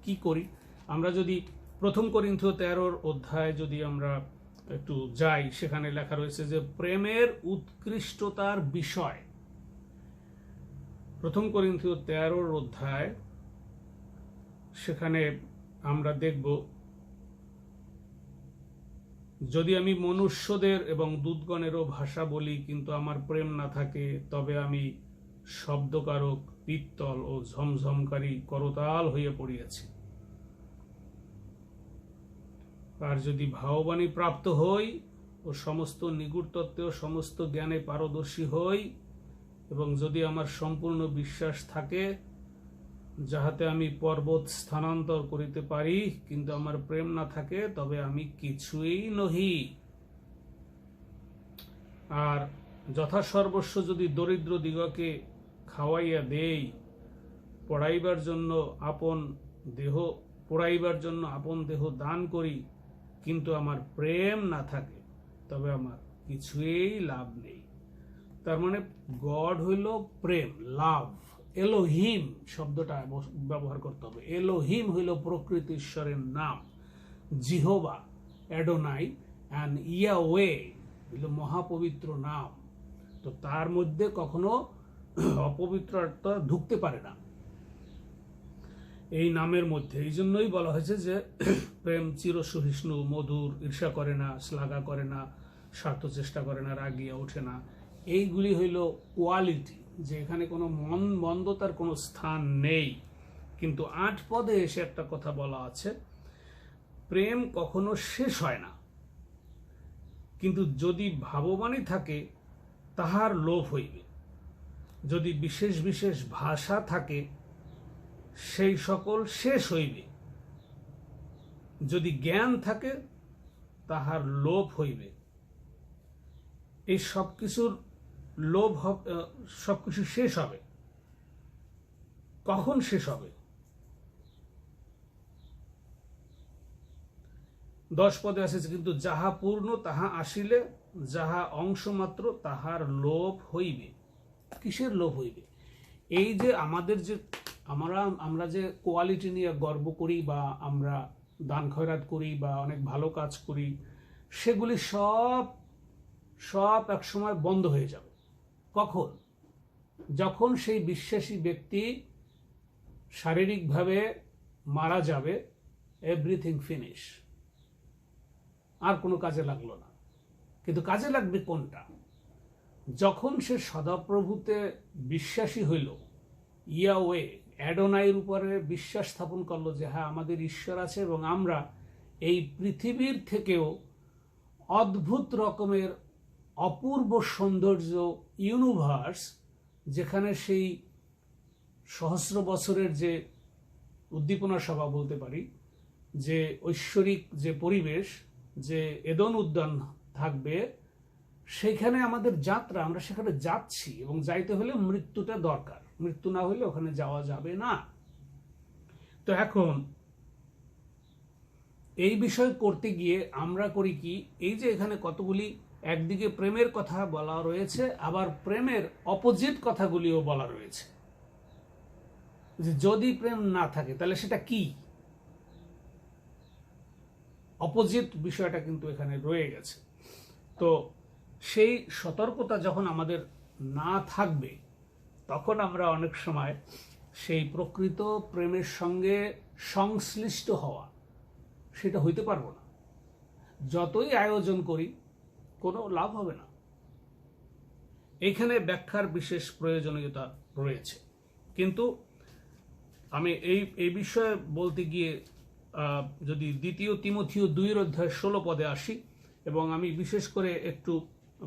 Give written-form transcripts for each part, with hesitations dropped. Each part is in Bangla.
কি করি? আমরা যদি প্রথম করিন্থীয় 13 অধ্যায় যদি আমরা একটু যাই, সেখানে লেখা রয়েছে যে প্রেমের উৎকৃষ্টতার বিষয়। প্রথম করিন্থীয় 13 অধ্যায়, সেখানে আমরা দেখব, যদি আমি মনুষ্যদের এবং দূতগণেরও ভাষা বলি কিন্তু আমার প্রেম না থাকে, তবে আমি শব্দকারক, পিত্তল ও ঝমঝমকারী করতাল হয়ে পড়িয়াছি। আর যদি ভাববাণী প্রাপ্ত হই ও সমস্ত নিগূঢ় তত্ত্বে ও সমস্ত জ্ঞানে পারদর্শী হই, এবং যদি আমার সম্পূর্ণ বিশ্বাস থাকে যাহাতে আমি পর্বত স্থানান্তর করিতে পারি, কিন্তু আমার প্রেম না থাকে, তবে আমি কিছুই নহি। আর যথাসর্বস্ব যদি দরিদ্র দিগকে খাওয়াইয়া দেই, পড়াইবার জন্য আপন দেহ দান করি, কিন্তু আমার প্রেম না থাকে, তবে আমার কিছুই লাভ নেই। তার মানে গড হইল প্রেম, লাভ। এলোহিম শব্দটা ব্যবহার করতে হবে। এলোহিম হইল প্রকৃত ঈশ্বরের নাম, জিহোবা, অ্যাডোনাই, অ্যান্ড ইয়াওয়ে হইল মহাপবিত্র নাম। তো তার মধ্যে কখনো অপবিত্রতা ঢুকতে পারে না এই নামের মধ্যে। এই জন্যই বলা হয়েছে যে প্রেম চিরসহিষ্ণু, মধুর, ঈর্ষা করে না, শ্লাঘা করে না, স্বার্থ চেষ্টা করে না, রাগিয়া ওঠে না। এইগুলি হইল কোয়ালিটি, যে এখানে কোনো মন্দতার কোনো স্থান নেই। কিন্তু 8 পদে এসে একটা কথা বলা আছে, প্রেম কখনো শেষ হয় না, কিন্তু যদি ভাববাণী থাকে তাহার লোভ হইবে, যদি বিশেষ বিশেষ ভাষা থাকে সেই সকল শেষ হইবে, যদি জ্ঞান থাকে তাহার লোভ হইবে। এই সবকিছুর লোভ, সবকিছু শেষ হবে। কখন শেষ হবে? 10 পদে আছে, কিন্তু যাহা পূর্ণ তাহা আসিলে, যাহা অংশ মাত্র তাহার লোভ হইবে। কিসের লোভ হইবে? এই যে আমাদের যে আমরা যে কোয়ালিটি নিয়ে গর্ব করি, বা আমরা দান খয়রাত করি, বা অনেক ভালো কাজ করি, সেগুলি সব এক সময় বন্ধ হয়ে যাবে। কখন? যখন সেই বিশ্বাসী ব্যক্তি শারীরিকভাবে মারা যাবে, এভরিথিং ফিনিশ, আর কোনো কাজে লাগলো না। কিন্তু কাজে লাগবে কোনটা? যখন সে সদাপ্রভুতে বিশ্বাসী হইল, ইয়াওয়ে, অ্যাডোনাইয়ের উপরে বিশ্বাস স্থাপন করলো যে হ্যাঁ, আমাদের ঈশ্বর আছে, এবং আমরা এই পৃথিবীর থেকেও অদ্ভুত রকমের অপূর্ব সৌন্দর্য ইউনিভার্স, যেখানে সেই সহস্র বছরের যে উদ্দীপনা সভা বলতে পারি, যে ঐশ্বরিক যে পরিবেশ, যে এদন উদ্যান থাকবে, সেখানে আমাদের যাত্রা, আমরা সেখানে যাচ্ছি, এবং যাইতে হলে মৃত্যুটা দরকার। মৃত্যু না হলে ওখানে যাওয়া যাবে না। তো এখন এই বিষয় করতে গিয়ে আমরা করি কি, এই যে এখানে কতগুলি একদিকে প্রেমের কথা বলা রয়েছে, আবার প্রেমের অপোজিট কথাগুলিও বলা রয়েছে, যে যদি প্রেম না থাকে তাহলে সেটা কি। অপোজিট বিষয়টা কিন্তু এখানে রয়ে গেছে। তো সেই সতর্কতা যখন আমাদের না থাকবে, তখন আমরা অনেক সময় সেই প্রকৃত প্রেমের সঙ্গে সংশ্লিষ্ট হওয়া, সেটা হইতে পারবো না। যতই আয়োজন করি, কোনো লাভ হবে না। এখানে ব্যাখ্যার বিশেষ প্রয়োজনীয়তা রয়েছে। কিন্তু আমি এই বিষয়ে বলতে গিয়ে যদি 2 তিমথিও 2 অধ্যায় 16 পদে আসি, এবং আমি বিশেষ করে একটু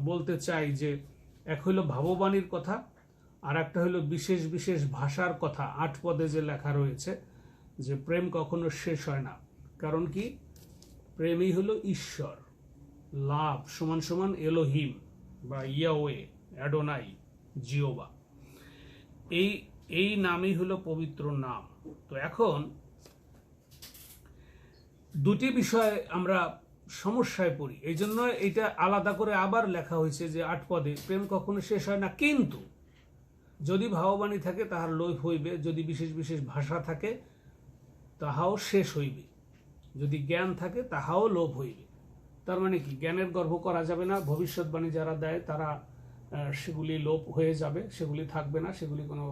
বলতে চাই যে এক হইল ভাববাণীর কথা, আর একটা হইল বিশেষ বিশেষ ভাষার কথা। 8 পদে যে লেখা রয়েছে যে প্রেম কখনো শেষ হয় না। কারণ কি? প্রেমই হলো ঈশ্বর, লাভ সমান সমান এলোহিম বা ইয়াওয়ে, অ্যাডোনাই, জিওবা। এই নামই হলো পবিত্র নাম। তো এখন দুটি বিষয় আমরা সমস্যায় পড়ি, এই জন্য এটা আলাদা করে আবার লেখা হয়েছে যে 8 পদে প্রেম কখনো শেষ হয় না, কিন্তু যদি ভাববাণী থাকে তাহার লোভ হইবে, যদি বিশেষ বিশেষ ভাষা থাকে তাহাও শেষ হইবে, যদি জ্ঞান থাকে তাহাও লোপ হইবে। তার মানে কি, জ্ঞানের গর্ব করা যাবে না, ভবিষ্যৎবাণী যারা দেয় তারা সেগুলি লোপ হয়ে যাবে, সেগুলি থাকবে না, সেগুলি কোনো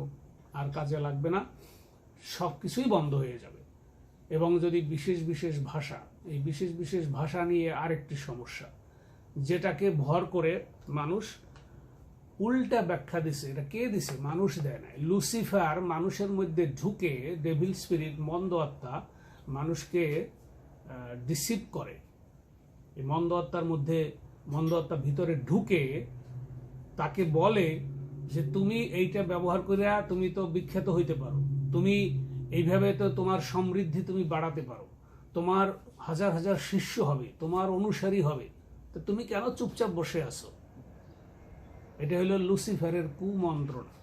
আর কাজে লাগবে না, সব কিছুই বন্ধ হয়ে যাবে। এবং যদি বিশেষ বিশেষ ভাষা, এই বিশেষ বিশেষ ভাষা নিয়ে আরেকটি সমস্যা, যেটাকে ভর করে মানুষ উল্টা ব্যাখ্যা দিছে। এটা কে দিছে? মানুষ দেয় না। লুসিফার মানুষের মধ্যে ঢুকে, ডেভিল স্পিরিট, মন্দ আত্মা মানুষকে ডিসিভ করে। এই মন্দ আত্মার মধ্যে, মন্দ আত্মার ভিতরে ঢুকে তাকে বলে যে তুমি এইটা ব্যবহার করে তুমি তো বিখ্যাত হইতে পারো, তুমি এইভাবে তো তোমার সমৃদ্ধি তুমি বাড়াতে পারো, তোমার হাজার হাজার শিষ্য হবে, তোমার অনুসারী হবে, তো তুমি কেন চুপচাপ বসে আছো? এটা হলো লুসিফারের কুমন্ত্রণা,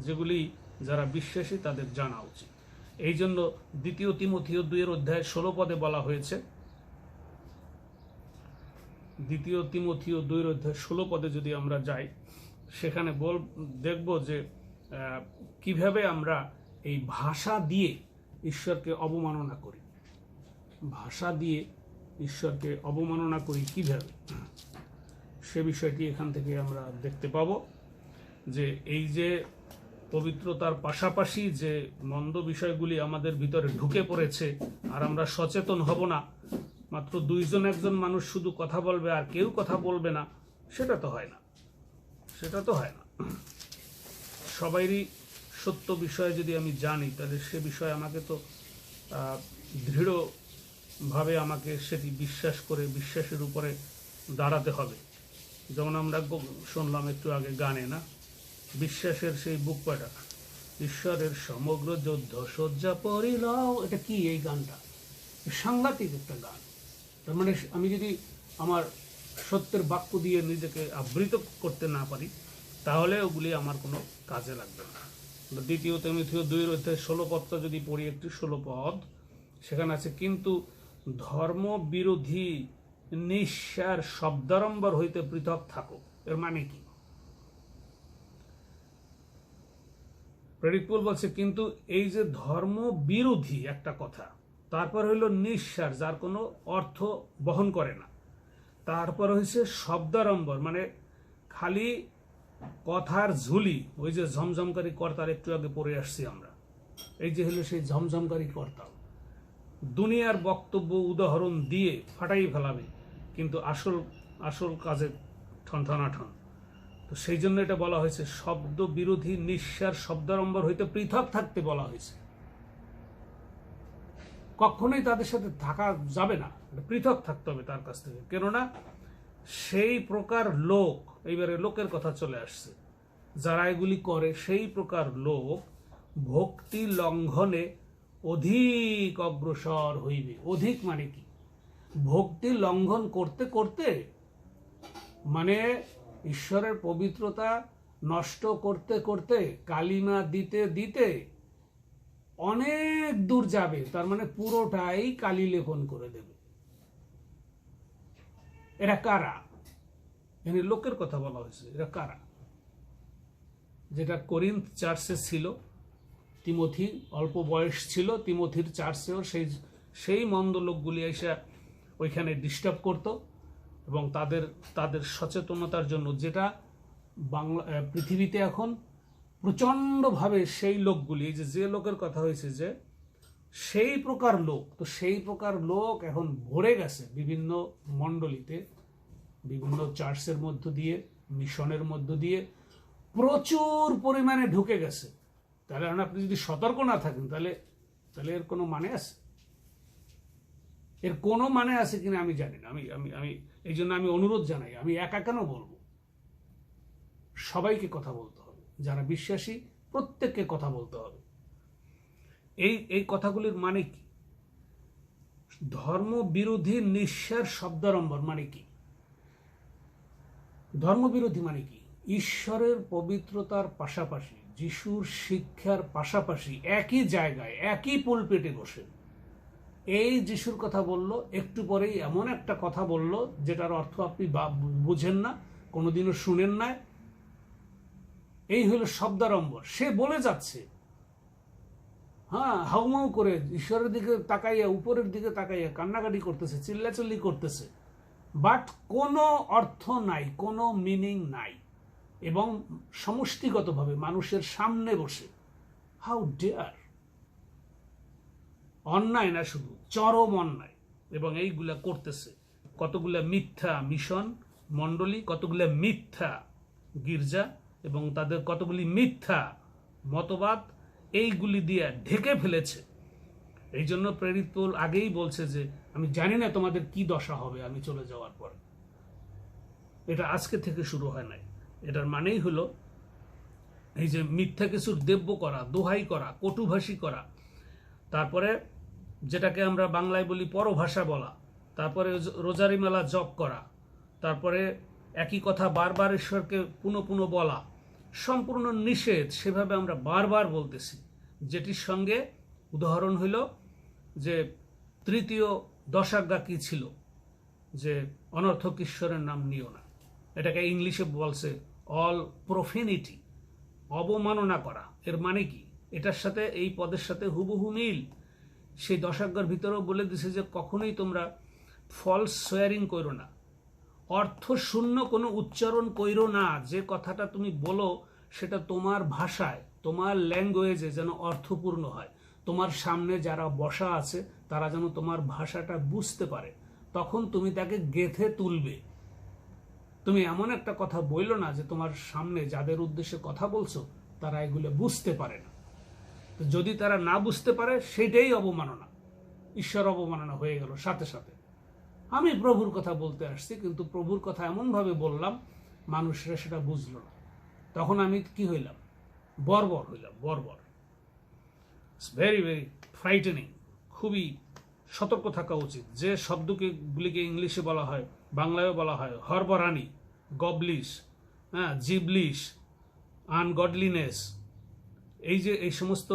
যেগুলি যারা বিশ্বাসী তাদের জানা উচিত। এই জন্য 2 তিমথিও 2:16 বলা হয়েছে, 2 তিমথিও 2:16 যদি আমরা যাই, সেখানে দেখব যে কিভাবে আমরা এই ভাষা দিয়ে ঈশ্বরকে অবমাননা করি। ভাষা দিয়ে ঈশ্বরকে অবমাননা করি কিভাবে, সে বিষয়টি এখান থেকে আমরা দেখতে পাব। যে এই যে পবিত্রতার পাশাপাশি যে মন্দ বিষয়গুলি আমাদের ভিতরে ঢুকে পড়েছে, আর আমরা সচেতন হব না, মাত্র 2-1 মানুষ শুধু কথা বলবে আর কেউ কথা বলবে না, সেটা তো হয় না, সেটা তো হয় না। সবাইরই সত্য বিষয়ে যদি আমি জানি, তাহলে সে বিষয়ে আমাকে তো দৃঢ়ভাবে আমাকে সেটি বিশ্বাস করে, বিশ্বাসের উপরে দাঁড়াতে হবে। যেমন আমরা শুনলাম একটু আগে গানে, না, বিশ্বাসের সেই বুক পাটা, ঈশ্বরের সমগ্র যুদ্ধ সজ্জা পরিলাও। এটা কি? এই গানটা সাংঘাতিক একটা গান। তার মানে আমি যদি আমার সত্যের বাক্য দিয়ে নিজেকে আবৃত করতে না পারি, তাহলে ওগুলি আমার কোনো কাজে লাগবে না। 2 তিমথিও 2:16 যদি পড়ি, একটি 16 পদ, সেখানে আছে, কিন্তু ধর্ম বিরোধী নিঃসার শব্দারম্বর হইতে পৃথক থাকো। এর মানে কি? প্রেরিত পৌল বলছে, কিন্তু এই যে ধর্ম বিরোধী একটা কথা, তারপর হইল নিঃসার, যার কোনো অর্থ বহন করে না, তারপর হয়েছে শব্দারম্বর, মানে খালি কথার ঝুলি। ওই যে ঝমঝমকারী কর্তার একটু আগে পড়ে আসছি আমরা, এই যে হলো সেই ঝমঝমকারী কর্তা, দুনিয়ার বক্তব্য উদাহরণ দিয়ে ফাটাই ফেলাবে, কিন্তু আসল কাজে ঠন। তো সেই জন্য এটা বলা হয়েছে শব্দ বিরোধী নিঃসার শব্দারম্বর হইতে পৃথক থাকতে বলা হয়েছে। কখনোই তাদের সাথে থাকা যাবে না, পৃথক থাকতে হবে তার কাছ থেকে। কেননা সেই প্রকার লোক, এইবারে লোকের কথা চলে আসছে, যারা এগুলি করে, সেই প্রকার লোক ভক্তি লঙ্ঘনে অধিক অগ্রসর হইবে। অধিক মানে কি? ভক্তি লঙ্ঘন করতে করতে, মানে ঈশ্বরের পবিত্রতা নষ্ট করতে করতে, কালিমা দিতে দিতে অনেক দূর যাবে। তার মানে পুরোটাই কালি লেপন করে দেবে। এরা কারা? এখানে লোকের কথা বলা হয়েছে। এরা কারা? যেটা করিন্থ চার্চে ছিল, তিমথি অল্প বয়স ছিল, তিমথির চার্চেও সেই মন্দ লোকগুলি এসে ওইখানে ডিস্টার্ব করত, এবং তাদের সচেতনতার জন্য, যেটা পৃথিবীতে এখন প্রচণ্ডভাবে সেই লোকগুলি, যে লোকের কথা হয়েছে, যে সেই প্রকার লোক, তো সেই প্রকার লোক এখন ভরে গেছে বিভিন্ন মণ্ডলীতে, বিভিন্ন চার্চের মধ্য দিয়ে, মিশনের মধ্য দিয়ে প্রচুর পরিমাণে ঢুকে গেছে। তাহলে আপনি যদি সতর্ক না থাকেন, তাহলে এর কোনো মানে আছে? এর কোনো মানে আছে কিনা আমি জানি না। আমি এই জন্য আমি অনুরোধ জানাই, আমি একা কেন বলবো, সবাইকে কথা বলতে হবে, যারা বিশ্বাসী প্রত্যেককে কথা বলতে হবে। এই কথাগুলির মানে কি? ধর্ম বিরোধী নিঃসার শব্দারম্বর মানে কি? ধর্মবিরোধী মানে কি? ঈশ্বরের পবিত্রতার পাশাপাশি, যিশুর শিক্ষার পাশাপাশি, একই জায়গায়, একই পুলপেটে বসে এই যিশুর কথা বলল, একটু পরেই এমন একটা কথা বলল যেটার অর্থ আপনি বুঝেন না, কোনোদিনও শুনেন না। এই হলো শব্দারম্বর। সে বলে যাচ্ছে, হ্যাঁ, হাউমাউ করে ঈশ্বরের দিকে তাকাইয়া, উপরের দিকে তাকাইয়া কান্নাকাটি করতেছে, চিল্লাচিল্লি করতেছে, বাট কোনো অর্থ নাই, কোনো মিনিং নাই, এবং সমষ্টিগতভাবে মানুষের সামনে বসে। How dare! অন্যায় না, শুধু চরম অন্যায়। এবং এইগুলা করতেছে কতগুলা মিথ্যা মিশন মণ্ডলী, কতগুলা মিথ্যা গির্জা, এবং তাদের কতগুলি মিথ্যা মতবাদ এইগুলি দিয়ে ঢেকে ফেলেছে। এই জন্য প্রেরিত পৌল আগেই বলছে যে আমি জানি না তোমাদের কি দশা হবে আমি চলে যাওয়ার পর। এটা আজকে থেকে শুরু হয় নাই। এটার মানেই হলো এই যে মিথ্যা কিছুর দেব্য করা, দোহাই করা, কটুভাষী করা, তারপরে যেটাকে আমরা বাংলায় বলি পরভাষা বলা, তারপরে রোজারি মেলা জপ করা, তারপরে একই কথা বারবার ঈশ্বরকে পুনঃ পুনঃ বলা, সম্পূর্ণ নিষেধ। সেভাবে আমরা বারবার বলতেছি, যেটির সঙ্গে উদাহরণ হইল যে তৃতীয় দশাজ্ঞা কি ছিল, যে অনর্থক ঈশ্বরের নাম নিও না। এটাকে ইংলিশে বলছে অল প্রফেনিটি, অবমাননা করা। এর মানে কি? এটার সাথে, এই পদের সাথে হুবহু মিল। সেই দশাজ্ঞার ভিতরেও বলে দিছে যে কখনোই তোমরা ফলস সোয়ারিং করো না, অর্থ শূন্য কোনো উচ্চারণ কইরো না। যে কথাটা তুমি বলো সেটা তোমার ভাষায়, তোমার ল্যাঙ্গুয়েজে যেন অর্থপূর্ণ হয়, তোমার সামনে যারা বসা আছে তারা যেন তোমার ভাষাটা বুঝতে পারে, তখন তুমি তাকে গেথে তুলবে। তুমি এমন একটা কথা বইলো না যে তোমার সামনে যাদের উদ্দেশ্যে কথা বলছো তারা এগুলো বুঝতে পারে না। যদি তারা না বুঝতে পারে সেটাই অবমাননা, ঈশ্বর অবমাননা হয়ে গেল সাথে সাথে। আমি প্রভুর কথা বলতে আসছি, কিন্তু প্রভুর কথা এমনভাবে বললাম মানুষরা সেটা বুঝলো না। তখন আমি কি হইলাম? বর্বর হইলাম, বর্বর। It's very very frightening. খুবই সতর্ক থাকা উচিত। যে শব্দগুলিকে ইংলিশে বলা হয়, বাংলায়ও বলা হয় হরবরানি, গবলিশ, জিবলিশ, আনগডলিনেস, এই যে এই সমস্ত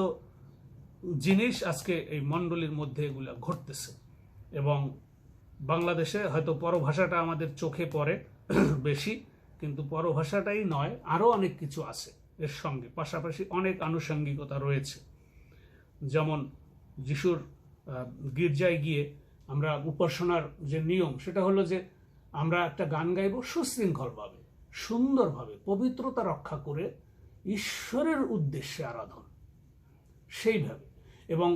জিনিস আজকে এই মণ্ডলীর মধ্যে এগুলা ঘটতেছে। এবং বাংলাদেশে হয়তো পরভাষাটা আমাদের চোখে পড়ে বেশি, কিন্তু পরভাষাটাই নয়, আরও অনেক কিছু আছে এর সঙ্গে, পাশাপাশি অনেক আনুষঙ্গিকতা রয়েছে। যেমন যিশুর গির্জায় গিয়ে আমরা উপাসনার যে নিয়ম, সেটা হলো যে আমরা একটা গান গাইব সুশৃঙ্খলভাবে, সুন্দরভাবে, পবিত্রতা রক্ষা করে ঈশ্বরের উদ্দেশ্যে আরাধন সেইভাবে। এবং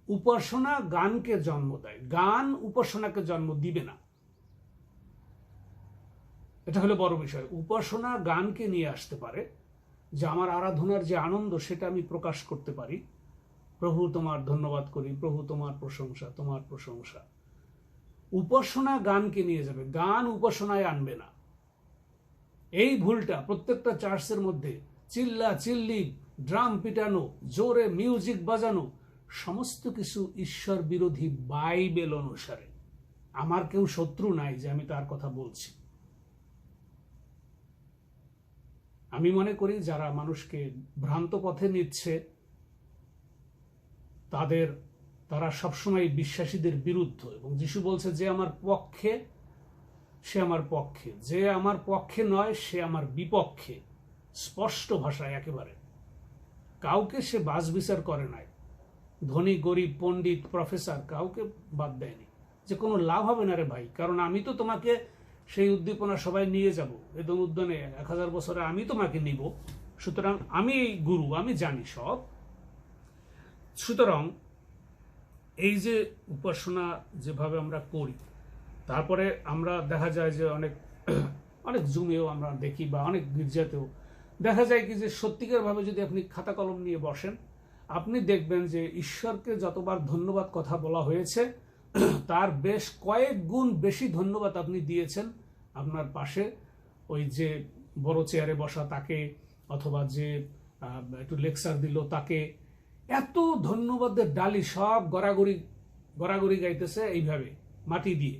উপাসনা গানকে জন্ম দেয়, গান উপাসনাকে জন্ম দিবে না। এটা হলো বড় বিষয়। উপাসনা গানকে নিয়ে আসতে পারে, যে আমার আরাধনার যে আনন্দ সেটা আমি প্রকাশ করতে পারি। প্রভু তোমার ধন্যবাদ করি, প্রভু তোমার প্রশংসা, তোমার প্রশংসা। উপাসনা গানকে নিয়ে যাবে, গান উপাসনায় আনবে না। এই ভুলটা প্রত্যেকটা চার্চের মধ্যে, চিল্লা চিল্লি, ড্রাম পিটানো, জোরে মিউজিক বাজানো, সমস্ত কিছু ঈশ্বর বিরোধী বাইবেল অনুসারে। আমার কেউ শত্রু নাই যে আমি তার কথা বলছি। আমি মনে করি যারা মানুষকে ভ্রান্ত পথে নিচ্ছে তারা সবসময় বিশ্বাসীদের বিরুদ্ধ। এবং যিশু বলছে যে আমার পক্ষে সে আমার পক্ষে, যে আমার পক্ষে নয় সে আমার বিপক্ষে। স্পষ্ট ভাষায় একেবারে। কাউকে সে বাছ বিচার করে নাই, ধনী গরিব পণ্ডিত প্রফেসর কাউকে বাদ দেয়নি, যে কোনো লাভ হবে না রে ভাই, কারণ আমি তো তোমাকে সেই উদ্দীপনা সবাই নিয়ে যাব এদম উদ্যানে 1000 বছরে, আমি তোমাকে নিব, সুতরাং আমি গুরু, আমি জানি সব। সুতরাং এই যে উপাসনা যেভাবে আমরা করি, তারপরে আমরা দেখা যায় যে অনেক জুমেও আমরা দেখি, বা অনেক গির্জাতেও দেখা যায় কি যে সত্যিকারভাবে যদি আপনি খাতা কলম নিয়ে বসেন, আপনি দেখবেন যে ঈশ্বরকে যতবার ধন্যবাদ কথা বলা হয়েছে তার বেশ কয়েক গুণ বেশি ধন্যবাদ আপনি দিয়েছেন আপনার পাশে ওই যে বড় চেয়ারে বসা তাকে, অথবা যে একটু লেকচার দিল তাকে। এত ধন্যবাদের ডালি সব গড়াগড়ি গাইতেছে এইভাবে মাটি দিয়ে।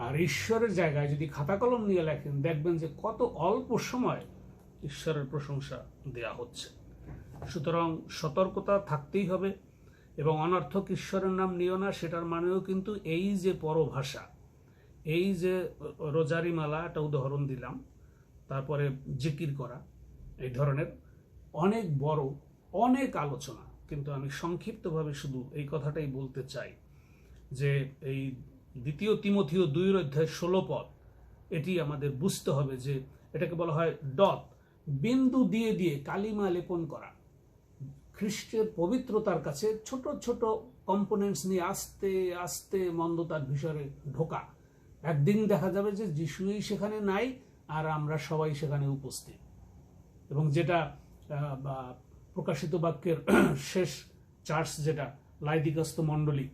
আর ঈশ্বরের জায়গায় যদি খাতা কলম নিয়ে লেখেন, দেখবেন যে কত অল্প সময় ঈশ্বরের প্রশংসা দেয়া হচ্ছে। সুতরাং সতর্কতা থাকতেই হবে। এবং অনর্থক ঈশ্বরের নাম নিও না, সেটার মানেও কিন্তু এই যে পরভাষা, এই যে রোজারি মালা, একটা উদাহরণ দিলাম, তারপরে জিকির করা, এই ধরনের অনেক বড় অনেক আলোচনা কিন্তু আমি সংক্ষিপ্তভাবে শুধু এই কথাটাই বলতে চাই যে এই 2 তিমথিও 2:16 এটি আমাদের বুঝতে হবে যে এটাকে বলা হয় ডট, বিন্দু দিয়ে দিয়ে কালিমা লেপন করা। খ্রিস্টের পবিত্রতার কাছে ছোট ছোট কম্পোনেন্টস নিয়ে আস্তে আস্তে মন্দতার ভিতরে ঢোকা। একদিন দেখা যাবে যে যিশুই সেখানে নাই আর আমরা সবাই সেখানে উপস্থিত। এবং যেটা প্রকাশিত বাক্যের শেষ চার্চ, যেটা লাইদিকস্থ মণ্ডলী,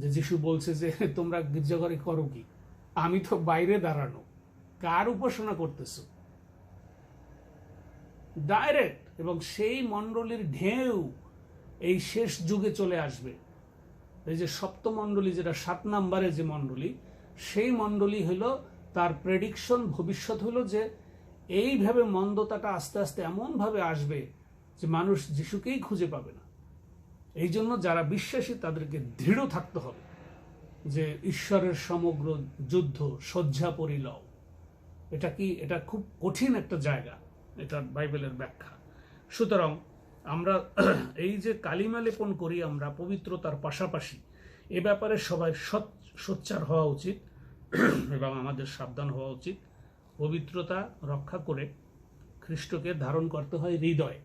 যে যিশু বলছে যে তোমরা গির্জাঘরে করো কি, আমি তো বাইরে দাঁড়ানো, কার উপাসনা করতেছো, ডাইরেক্ট। এবং সেই মণ্ডলীর ঢেউ এই শেষ যুগে চলে আসবে। এই যে সপ্তমণ্ডলী, যেটা 7 নম্বরে যে মণ্ডলী, সেই মণ্ডলী হলো তার প্রেডিকশন, ভবিষ্যৎ হলো যে এইভাবে মন্দতাটা আস্তে আস্তে এমনভাবে আসবে যে মানুষ যিশুকেই খুঁজে পাবে না। এই জন্য যারা বিশ্বাসী তাদেরকে দৃঢ় থাকতে হবে যে ঈশ্বরের সমগ্র যুদ্ধ সজ্জা পরিলও। এটা খুব কঠিন একটা জায়গা, এটা বাইবেলের ব্যাখ্যা। সুতরাং আমরা এই যে কালিমা লেপন করি আমরা পবিত্রতার পাশাপাশি, এ ব্যাপারে সবাই সোচ্চার হওয়া উচিত এবং আমাদের সাবধান হওয়া উচিত। পবিত্রতা রক্ষা করে খ্রিস্টকে ধারণ করতে হয় হৃদয়ে।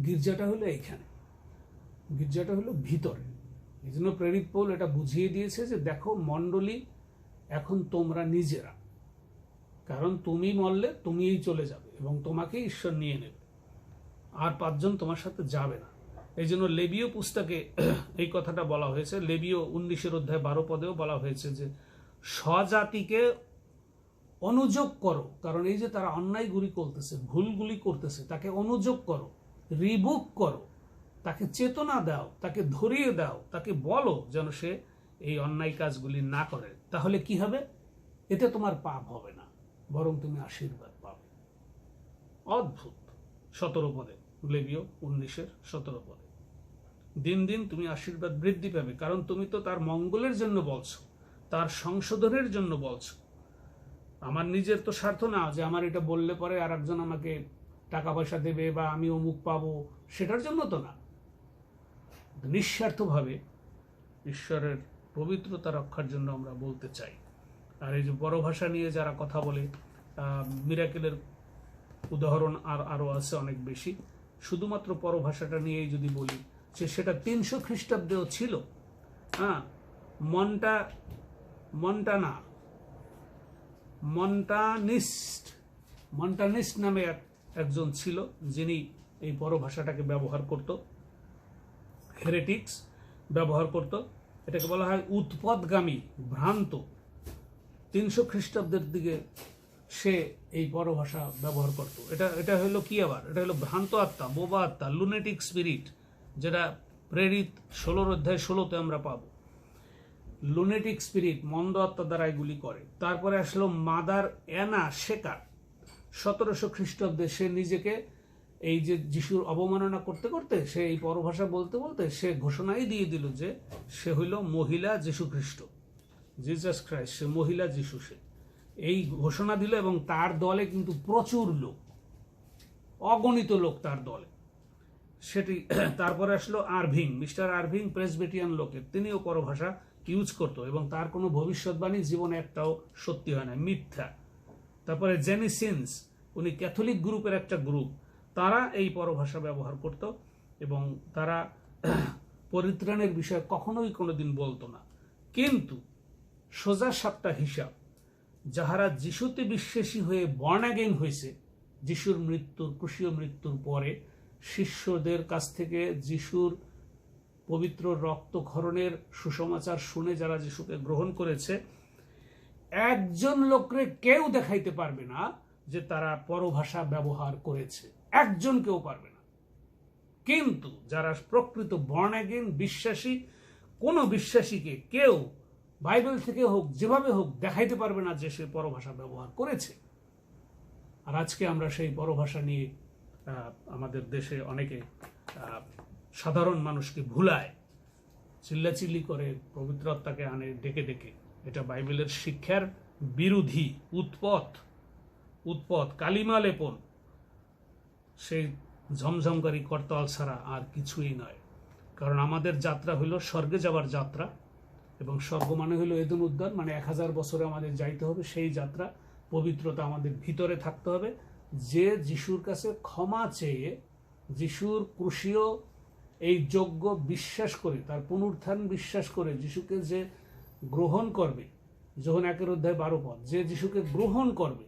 গির্জাটা হলো এইখানে, গির্জাটা হলো ভিতরে। এই জন্য প্রেরিত পৌল এটা বুঝিয়ে দিয়েছে যে দেখো মণ্ডলী, এখন তোমরা নিজেরা, কারণ তুমি মরলে তুমিই চলে যাবে এবং তোমাকে ঈশ্বর নিয়ে নেবে, আর 5 জন তোমার সাথে যাবে না। এই জন্য লেবীয় পুস্তকে এই কথাটা বলা হয়েছে। লেবীয় 19:12 বলা হয়েছে যে স্বজাতিকে অনুযোগ করো, কারণ এই যে তারা অন্যায়গুলি করতেছে, ভুলগুলি করতেছে, তাকে অনুযোগ করো, রিবুক করো, তাকে চেতনা দাও, তাকে ধরিয়ে দাও, তাকে বলো যেন সে এই অন্যায় কাজগুলি না করে। তাহলে কি হবে? এতে তোমার পাপ হবে না, বরং তুমি আশীর্বাদ পাবে। অদ্ভুত। 17 পদে, লেবীয় 19:17 পদে, দিন দিন তুমি আশীর্বাদ বৃদ্ধি পাবে, কারণ তুমি তো তার মঙ্গলের জন্য বলছো, তার সংশোধনের জন্য বলছো। আমার নিজের তো স্বার্থ না যে আমার এটা বললে পরে আর একজন আমাকে টাকা পয়সা দেবে বা আমি অমুক পাবো, সেটার জন্য তো না। নিঃস্বার্থভাবে ঈশ্বরের পবিত্রতা রক্ষার জন্য আমরা বলতে চাই। আর এই যে বড় ভাষা নিয়ে যারা কথা বলে, মিরাকেলের উদাহরণ আরও আছে অনেক বেশি। শুধুমাত্র পরভাষাটা নিয়েই যদি বলি, সেটা 300 খ্রিস্টাব্দেও ছিল। হ্যাঁ, মন্টানিস্ট নামে একজন ছিল যিনি এই পরভাষাটাকে ব্যবহার করত, হেরেটিক্স ব্যবহার করত। এটাকে বলা হয় উৎপদগামী, ভ্রান্ত। 300 খ্রিস্টাব্দের দিকে সে এই পরভাষা ব্যবহার করত। এটা হলো কি আবার? এটা হলো ভ্রান্ত আত্মা, বোবা আত্মা, লুনেটিক স্পিরিট, যেটা প্রেরিত 16:16 আমরা পাবো। লুনেটিক স্পিরিট, মন্দ আত্মা দ্বারা এগুলি করে। তারপরে আসলো মাদার অ্যানা শেকার, 1700 খ্রিস্টাব্দে। সে নিজেকে এই যে যিশুর অবমাননা করতে করতে, সে এই পরভাষা বলতে বলতে সে ঘোষণাই দিয়ে দিল যে সে হইল মহিলা যীশু খ্রিস্ট, জিসাস ক্রাইস্ট, সে মহিলা যিশু। সে এই ঘোষণা দিল এবং তার দলে কিন্তু প্রচুর লোক, অগণিত লোক তার দলে। সেটি তারপরে আসলো মিস্টার আরভিং, প্রেসবিটিয়ান লোকের, তিনিও পরভাষা ইউজ করতো এবং তার কোনো ভবিষ্যৎবাণী জীবনে একটাও সত্যি হয় না, মিথ্যা। তারপরে জেনিসিন্স, উনি ক্যাথলিক গ্রুপের একটা গ্রুপ, তারা এই পরভাষা ব্যবহার করত এবং তারা পরিত্রাণের বিষয়ে কখনোই কোনোদিন বলতো না। কিন্তু সোজা সাপটা হিসাব, যাহারা যিশুতে বিশ্বাসী হয়ে বর্ন অ্যাগেইন হয়েছে, যিশুর ক্রুশীয় মৃত্যুর পরে শিষ্যদের কাছ থেকে যিশুর পবিত্র রক্তক্ষরণের সুসমাচার শুনে যারা যিশুকে গ্রহণ করেছে, একজন লোকরে কেউ দেখাইতে পারবে না যে তারা পরভাষা ব্যবহার করেছে, একজন কেউ পারবে না। কিন্তু যারা প্রকৃত বর্ন অ্যাগেইন বিশ্বাসী, কোন বিশ্বাসীকে কেউ বাইবেল থেকে হোক, যেভাবে হোক, দেখাইতে পারবে না যে সে পরভাষা ব্যবহার করেছে। আর আজকে আমরা সেই পরভাষা নিয়ে আমাদের দেশে অনেকে সাধারণ মানুষকে ভুলায়, চিল্লাচিল্লি করে, পবিত্র আত্মাকে আনে ডেকে ডেকে। এটা বাইবেলের শিক্ষার বিরোধী, উৎপত, কালিমা লেপন। সেই ঝমঝমকারী করতাল ছাড়া আর কিছুই নয়। কারণ আমাদের যাত্রা হইল স্বর্গে যাওয়ার যাত্রা, এবং স্বর্গ মানে হইল এদুন উদ্যান, মানে 1000 বছরে আমাদের যাইতে হবে। সেই যাত্রা, পবিত্রতা আমাদের ভিতরে থাকতে হবে। যে যিশুর কাছে ক্ষমা চেয়ে যিশুর ক্রুশীয় এই যজ্ঞ বিশ্বাস করে, তার পুনরুত্থান বিশ্বাস করে যিশুকে যে গ্রহণ করবে, যখন 1:12 যে যিশুকে গ্রহণ করবে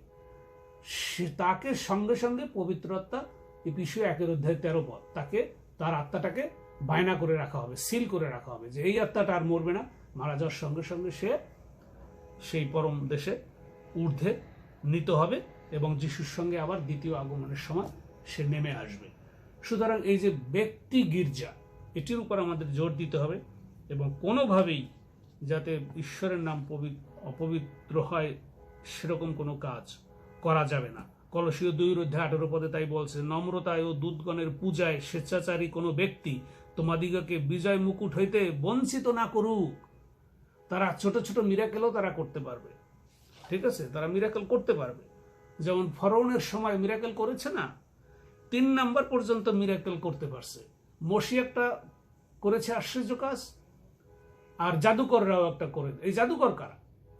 তাকে সঙ্গে সঙ্গে পবিত্র আত্মা, এফেসীয় 1:13 তাকে, তার আত্মাটাকে বায়না করে রাখা হবে, সিল করে রাখা হবে যে এই আত্মাটা আর মরবে না। মারা যাওয়ার সঙ্গে সঙ্গে সে সেই পরম দেশে ঊর্ধ্বে নিত হবে এবং যিশুর সঙ্গে আবার দ্বিতীয় আগমনের সময় সে নেমে আসবে। সুতরাং এই যে ব্যক্তি গির্জা, এটির উপর আমাদের জোর দিতে হবে এবং কোনোভাবেই যাতে ঈশ্বরের নাম অপবিত্র হয় সেরকম কোনো কাজ করা যাবে না। কলসীয় 2:18 তাই বলছে, নম্রতায় ও দূতগণের পূজায় স্বেচ্ছাচারী কোনো ব্যক্তি তোমাদিগকে বিজয় মুকুট হইতে বঞ্চিত না করুক। তারা ছোট ছোট মিরাকেলও তারা করতে পারবে, ঠিক আছে, তারা মিরাকেল করতে পারবে। যেমন ফরৌনের সময় মিরাকেল করেছে না, 3 নাম্বার পর্যন্ত মিরাকেল করতে পারছে। মসি একটা করেছে আশ্চর্য কাজ, আর জাদুকররাও একটা করে। এই জাদুকর কারা?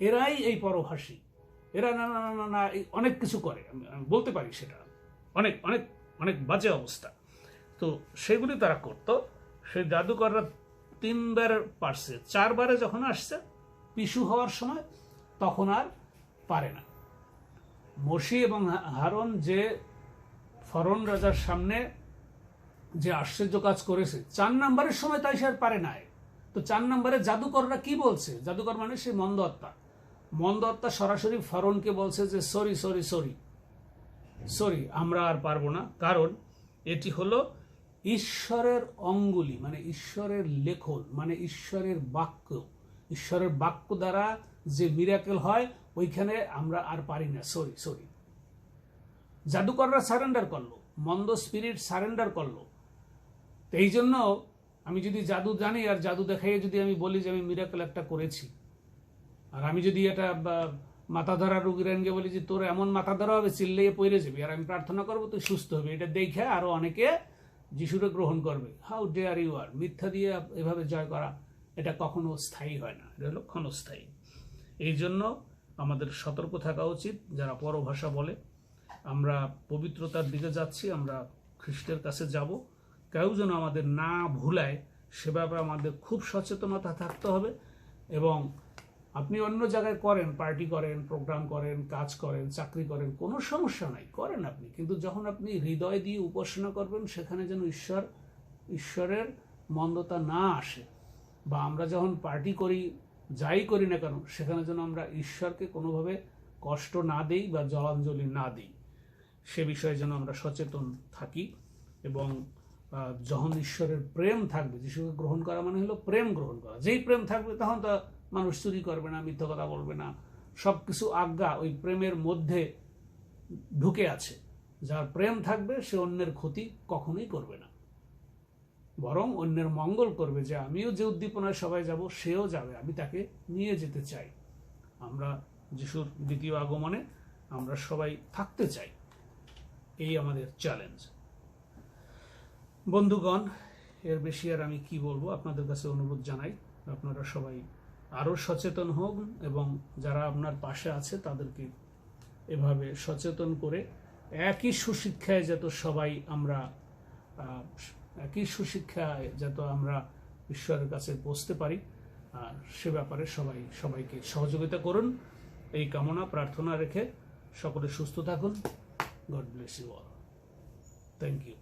এরাই এই পরভাষী। এরা না না না না অনেক কিছু করে, আমি বলতে পারি সেটা অনেক অনেক অনেক বাজে অবস্থা। তো সেগুলি তারা করতো। সেই জাদুকররা 3 বার পারছে, 4 বারে যখন আসছে পিছু হওয়ার সময় তখন আর পারে না। মসি এবং হারন যে ফরৌন রাজার সামনে যে আশ্চর্য কাজ করেছে 4 নাম্বারের সময়, তাই সে আর পারে নাই। তো 4 নাম্বারে জাদুকররা কি বলছে? জাদুকর মানে সেই মন্দ আত্মা। মন্দ আত্মা সরাসরি ফরৌনকে বলছে যে সরি সরি সরি সরি, আমরা আর পারবো না। কারণ এটি হলো ঈশ্বরের অঙ্গুলি, মানে ঈশ্বরের লেখন, মানে ঈশ্বরের বাক্য। ঈশ্বরের বাক্য দ্বারা যে মিরাকেল হয় ওইখানে আমরা আর পারি না, সরি সরি। জাদুকররা সারেন্ডার করলো, মন্দ স্পিরিট সারেন্ডার করলো। তো এই জন্য আমি যদি জাদু জানি আর জাদু দেখাইয়ে যদি আমি বলি যে আমি মিরাকেল একটা করেছি, আর আমি যদি এটা মাথা ধরা রোগীর আনকে বলি যে তোর এমন মাথা ধরা হবে চিল্লিয়ে পড়ে যাবি, আর আমি প্রার্থনা করবো তুই সুস্থ হবে, এটা দেখে আরো অনেকে যিশুরে গ্রহণ করবে। How dare you are! মিথ্যা দিয়ে এভাবে জয় করা, এটা কখনো স্থায়ী হয় না, এটা হলো ক্ষণস্থায়ী। এই জন্য আমাদের সতর্ক থাকা উচিত। যারা পরভাষা বলে, আমরা পবিত্রতার দিকে যাচ্ছি, আমরা খ্রিস্টের কাছে যাব, কেউ যেন আমাদের না ভুলায় সে ব্যাপারে আমাদের খুব সচেতনতা থাকতে হবে। এবং আপনি অন্য জায়গায় করেন, পার্টি করেন, প্রোগ্রাম করেন, কাজ করেন, চাকরি করেন, কোনো সমস্যা নাই, করেন আপনি, কিন্তু যখন আপনি হৃদয় দিয়ে উপাসনা করবেন সেখানে যেন ঈশ্বরের মন্দতা না আসে। বা আমরা যখন পার্টি করি, যাই করি না কেন, সেখানে যেন আমরা ঈশ্বরকে কোনোভাবে কষ্ট না দেই বা জলাঞ্জলি না দিই, সে বিষয়ে যেন আমরা সচেতন থাকি। এবং যখন ঈশ্বরের প্রেম থাকবে, যিশুকে গ্রহণ করা মানে হলো প্রেম গ্রহণ করা, যেই প্রেম থাকবে তখন তো মানুষ চুরি করবে না, মিথ্যা কথা বলবে না, সবকিছু আজ্ঞা ওই প্রেমের মধ্যে ঢুকে আছে। যার প্রেম থাকবে সে অন্যের ক্ষতি কখনোই করবে না, বরং অন্যের মঙ্গল করবে। যে আমিও যে উদ্দীপনায় সবাই যাব, সেও যাবে, আমি তাকে নিয়ে যেতে চাই। আমরা যিশুর দ্বিতীয় আগমনে আমরা সবাই থাকতে চাই, এই আমাদের চ্যালেঞ্জ। বন্ধুগণ, এর বেশি আর আমি কি বলবো, আপনাদের কাছে অনুরোধ জানাই আপনারা সবাই আরো সচেতন হোক এবং যারা আপনার পাশে আছে তাদেরকে এভাবে সচেতন করে একই সুশিক্ষায় যত সবাই আমরা একই সুশিক্ষায় যত আমরা ঈশ্বরের কাছে পৌঁছতে পারি, সে ব্যাপারে সবাইকে সহযোগিতা করুন। এই কামনা প্রার্থনা রেখে সকলে সুস্থ থাকুন। God bless you all. Thank you.